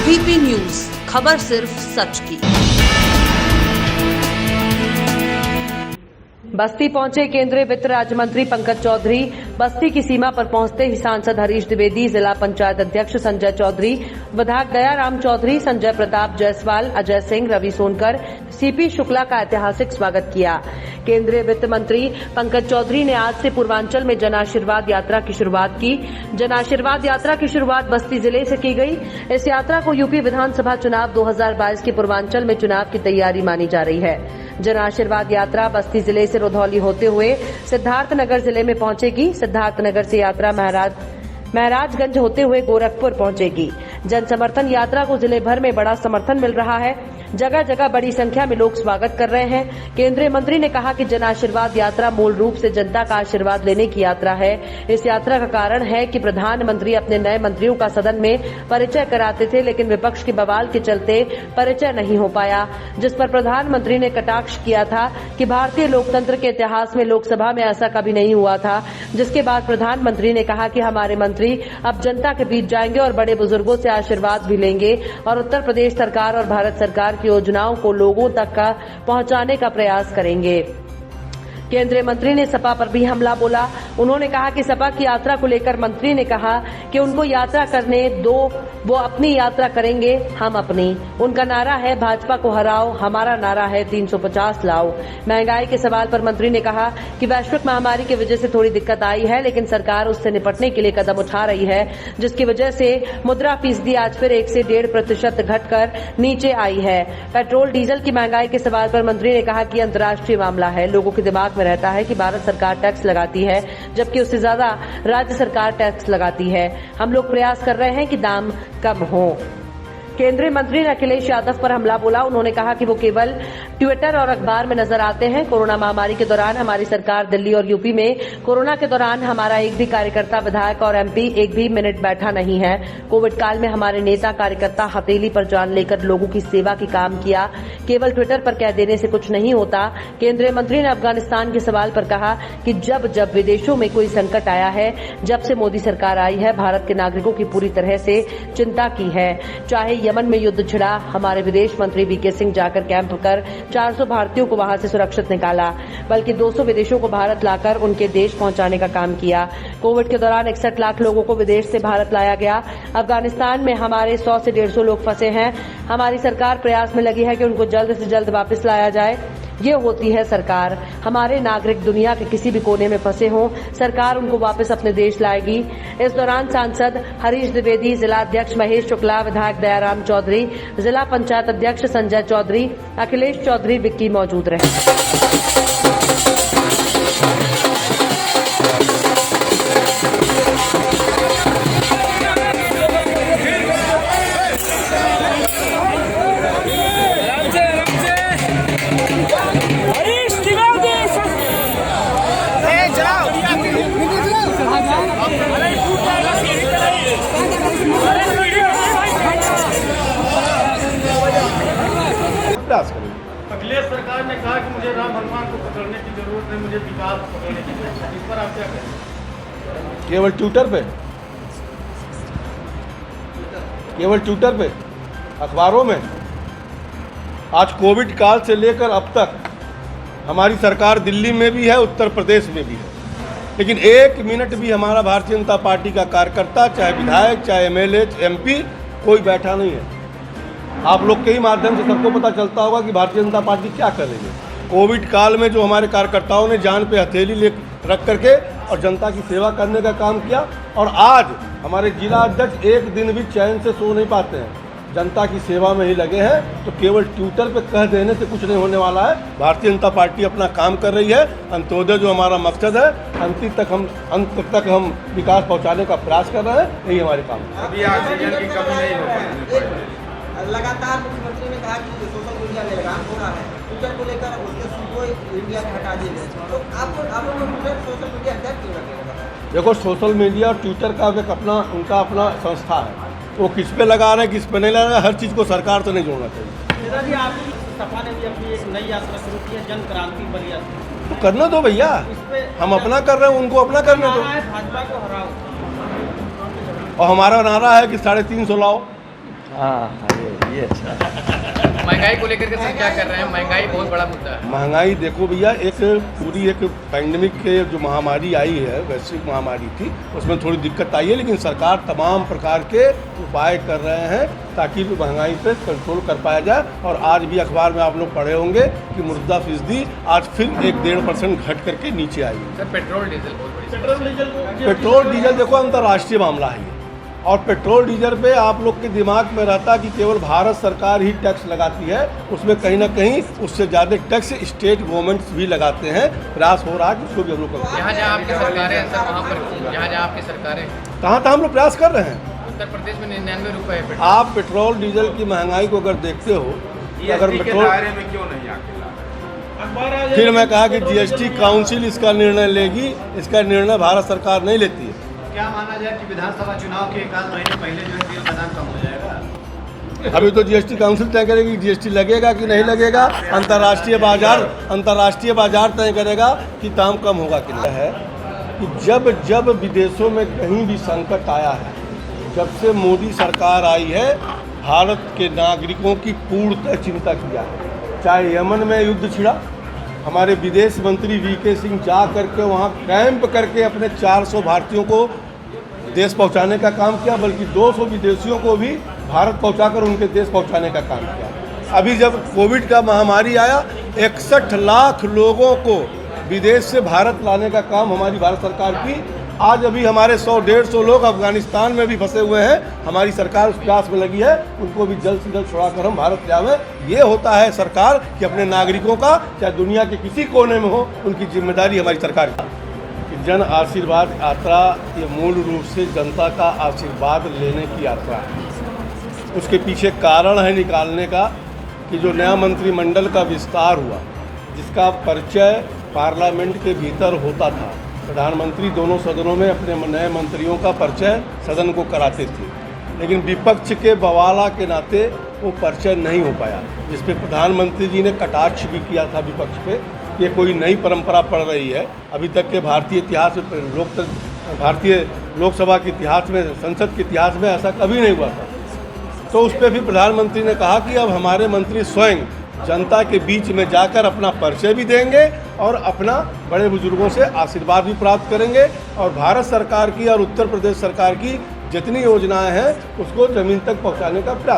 ABP news, खबर सिर्फ सच की। बस्ती पहुंचे केंद्रीय वित्त राज्य मंत्री पंकज चौधरी। बस्ती की सीमा पर पहुंचते ही सांसद हरीश द्विवेदी, जिला पंचायत अध्यक्ष संजय चौधरी, विधायक दयाराम चौधरी, संजय प्रताप जायसवाल, अजय सिंह, रवि सोनकर, सीपी शुक्ला का ऐतिहासिक स्वागत किया। केंद्रीय वित्त मंत्री पंकज चौधरी ने आज से पूर्वांचल में जन आशीर्वाद यात्रा की शुरुआत की। जन आशीर्वाद यात्रा की शुरुआत बस्ती जिले से की गई। इस यात्रा को यूपी विधानसभा चुनाव 2022 के पूर्वांचल में चुनाव की तैयारी मानी जा रही है। जन आशीर्वाद यात्रा बस्ती जिले से रुधौली होते हुए सिद्धार्थनगर जिले में पहुंचेगी। सिद्धार्थनगर से यात्रा महराजगंज होते हुए गोरखपुर पहुंचेगी। जन समर्थन यात्रा को जिले भर में बड़ा समर्थन मिल रहा है। जगह जगह बड़ी संख्या में लोग स्वागत कर रहे हैं। केंद्रीय मंत्री ने कहा कि जन आशीर्वाद यात्रा मूल रूप से जनता का आशीर्वाद लेने की यात्रा है। इस यात्रा का कारण है कि प्रधानमंत्री अपने नए मंत्रियों का सदन में परिचय कराते थे, लेकिन विपक्ष के बवाल के चलते परिचय नहीं हो पाया, जिस पर प्रधानमंत्री ने कटाक्ष किया था कि भारतीय लोकतंत्र के इतिहास में लोकसभा में ऐसा कभी नहीं हुआ था। जिसके बाद प्रधानमंत्री ने कहा कि हमारे मंत्री अब जनता के बीच जाएंगे और बड़े बुजुर्गों से आशीर्वाद भी लेंगे और उत्तर प्रदेश सरकार और भारत सरकार की योजनाओं को लोगों तक का पहुंचाने का प्रयास करेंगे। केंद्रीय मंत्री ने सपा पर भी हमला बोला। उन्होंने कहा कि सपा की यात्रा को लेकर मंत्री ने कहा कि उनको यात्रा करने दो, वो अपनी यात्रा करेंगे, हम अपनी। उनका नारा है भाजपा को हराओ, हमारा नारा है 350 लाओ। महंगाई के सवाल पर मंत्री ने कहा कि वैश्विक महामारी की वजह से थोड़ी दिक्कत आई है, लेकिन सरकार उससे निपटने के लिए कदम उठा रही है, जिसकी वजह से मुद्रा फीसदी आज फिर 1 से 1.5% घटकर नीचे आई है। पेट्रोल डीजल की महंगाई के सवाल पर मंत्री ने कहा कि अंतर्राष्ट्रीय मामला है। लोगों के दिमाग में रहता है कि भारत सरकार टैक्स लगाती है, जबकि उससे ज्यादा राज्य सरकार टैक्स लगाती है। हम लोग प्रयास कर रहे हैं कि दाम कम हो। केंद्रीय मंत्री ने अखिलेश यादव पर हमला बोला। उन्होंने कहा कि वो केवल ट्विटर और अखबार में नजर आते हैं। कोरोना महामारी के दौरान हमारी सरकार दिल्ली और यूपी में कोरोना के दौरान हमारा एक भी कार्यकर्ता, विधायक और एमपी एक भी मिनट बैठा नहीं है। कोविड काल में हमारे नेता कार्यकर्ता हथेली पर जान लेकर लोगों की सेवा की काम किया। केवल ट्विटर पर कह देने से कुछ नहीं होता। केंद्रीय मंत्री ने अफगानिस्तान के सवाल पर कहा कि जब जब विदेशों में कोई संकट आया है, जब से मोदी सरकार आई है, भारत के नागरिकों की पूरी तरह से चिंता की है। चाहे यमन में युद्ध छिड़ा, हमारे विदेश मंत्री वीके सिंह जाकर कैंप कर 400 भारतीयों को वहां से सुरक्षित निकाला, बल्कि 200 विदेशों को भारत लाकर उनके देश पहुंचाने का काम किया। कोविड के दौरान 61 लाख लोगों को विदेश से भारत लाया गया। अफगानिस्तान में हमारे 100 से 150 लोग फंसे हैं। हमारी सरकार प्रयास में लगी है कि उनको जल्द से जल्द वापस लाया जाए। ये होती है सरकार। हमारे नागरिक दुनिया के किसी भी कोने में फंसे हों, सरकार उनको वापस अपने देश लाएगी। इस दौरान सांसद हरीश द्विवेदी, जिला अध्यक्ष महेश शुक्ला, विधायक दयाराम चौधरी, जिला पंचायत अध्यक्ष संजय चौधरी, अखिलेश चौधरी, विक्की मौजूद रहे। अखिलेश सरकार ने कहा कि मुझे राम भगवान को पकड़ने की जरूरत है, मुझे विकास पकड़ने की जरूरत है। इस पर आप क्या कहें? केवल ट्विटर पे, अखबारों में। आज कोविड काल से लेकर अब तक हमारी सरकार दिल्ली में भी है, उत्तर प्रदेश में भी है, लेकिन एक मिनट भी हमारा भारतीय जनता पार्टी का कार्यकर्ता, चाहे विधायक, चाहे एमएलए, एमपी, कोई बैठा नहीं है। आप लोग के ही माध्यम से सबको पता चलता होगा कि भारतीय जनता पार्टी क्या कर रही है। कोविड काल में जो हमारे कार्यकर्ताओं ने जान पे हथेली ले रख करके और जनता की सेवा करने का काम किया, और आज हमारे जिला अध्यक्ष एक दिन भी चैन से सो नहीं पाते हैं, जनता की सेवा में ही लगे हैं। तो केवल ट्विटर पे कह देने से कुछ नहीं होने वाला है। भारतीय जनता पार्टी अपना काम कर रही है। अंत्योदय जो हमारा मकसद है, अंत तक हम विकास पहुँचाने का प्रयास कर रहे हैं। यही हमारे काम है। अभी ऑक्सीजन की कमी नहीं हो लगातार मुख्यमंत्री ने कहा कि सोशल मीडिया में लगाम हो रहा है, ट्विटर को लेकर उसके सीईओ इंडिया से हटा दिए गए। तो आप लोग सोशल मीडिया अध्यक्ष क्यों रखेंगे? देखो, सोशल मीडिया और ट्विटर का एक उनका अपना संस्था है। वो किस पे लगा रहे हैं, किस पे नहीं लगा रहे हैं, हर चीज़ को सरकार से नहीं जोड़ना चाहिए। आपकी सपा ने भी अपनी एक नई यात्रा शुरू की है, जन क्रांति बड़ी यात्रा। तो करने दो भैया, हम अपना कर रहे हैं, उनको अपना करने दो। भाजपा को हराओ, और हमारा नारा है कि 350 लाओ। हाँ ये अच्छा है। महंगाई को लेकर के सर क्या कर रहे हैं? महंगाई बहुत बड़ा मुद्दा है। महंगाई देखो भैया, एक पूरी एक पैंडेमिक के जो महामारी आई है, वैश्विक महामारी थी, उसमें थोड़ी दिक्कत आई है, लेकिन सरकार तमाम प्रकार के उपाय कर रहे हैं ताकि महंगाई पे कंट्रोल कर पाया जाए। और आज भी अखबार में आप लोग पढ़े होंगे कि मुर्दा फीसदी आज फिर 1-1.5% घट करके नीचे आई है। सर पेट्रोल डीजल बहुत बड़ी पेट्रोल डीजल देखो अंतर्राष्ट्रीय मामला है ये, और पेट्रोल डीजल पे आप लोग के दिमाग में रहता कि केवल भारत सरकार ही टैक्स लगाती है, उसमें कहीं ना कहीं उससे ज़्यादा टैक्स स्टेट गवर्नमेंट्स भी लगाते हैं। प्रयास हो रहा है कि उसको भी हम लोग करें। जहाँ जहाँ आपकी सरकारें हैं सर, वहाँ पर जहाँ जहाँ आपकी सरकारें, कहाँ हम लोग प्रयास कर रहे हैं। उत्तर प्रदेश में 99 रुपये है पेट्रोल। आप पेट्रोल डीजल की महंगाई को अगर देखते हो, तो अगर पेट्रोल में क्यों नहीं आके फिर मैं कहा कि जीएसटी काउंसिल इसका निर्णय लेगी, इसका निर्णय भारत सरकार नहीं लेती है। क्या माना जाए कि विधानसभा चुनाव के 1 महीने पहले जो है तेल का दाम कम हो जाएगा? अभी तो जीएसटी काउंसिल तय करेगी जीएसटी लगेगा कि नहीं लगेगा। अंतर्राष्ट्रीय बाजार तय करेगा कि दाम कम होगा कि नहीं। है कि जब विदेशों में कहीं भी संकट आया है, जब से मोदी सरकार आई है, भारत के नागरिकों की पूर्णतः चिंता किया है। चाहे यमन में युद्ध छिड़ा, हमारे विदेश मंत्री वीके सिंह जा करके वहाँ कैंप करके अपने 400 भारतीयों को देश पहुँचाने का काम किया, बल्कि 200 विदेशियों को भी भारत पहुँचाकर उनके देश पहुँचाने का काम किया। अभी जब कोविड का महामारी आया, 61 लाख लोगों को विदेश से भारत लाने का काम हमारी भारत सरकार की। आज अभी हमारे 100-150 लोग अफगानिस्तान में भी फंसे हुए हैं, हमारी सरकार उस प्रयास में लगी है, उनको भी जल्द से जल्द छुड़ाकर हम भारत ले आवें। ये होता है सरकार कि अपने नागरिकों का, चाहे दुनिया के किसी कोने में हो, उनकी जिम्मेदारी हमारी सरकार की। जन आशीर्वाद यात्रा ये मूल रूप से जनता का आशीर्वाद लेने की यात्रा है। उसके पीछे कारण है निकालने का कि जो नया मंत्रिमंडल का विस्तार हुआ, जिसका परिचय पार्लियामेंट के भीतर होता था, प्रधानमंत्री दोनों सदनों में अपने नए मंत्रियों का परिचय सदन को कराते थे, लेकिन विपक्ष के बवाला के नाते वो परिचय नहीं हो पाया, जिस पे प्रधानमंत्री जी ने कटाक्ष भी किया था विपक्ष पे। ये कोई नई परंपरा पड़ रही है, अभी तक के भारतीय इतिहास में, भारतीय लोकसभा के इतिहास में, संसद के इतिहास में ऐसा कभी नहीं हुआ था। तो उस पर भी प्रधानमंत्री ने कहा कि अब हमारे मंत्री स्वयं जनता के बीच में जाकर अपना परिचय भी देंगे और अपना बड़े बुजुर्गों से आशीर्वाद भी प्राप्त करेंगे, और भारत सरकार की और उत्तर प्रदेश सरकार की जितनी योजनाएं हैं उसको ज़मीन तक पहुंचाने का प्रयास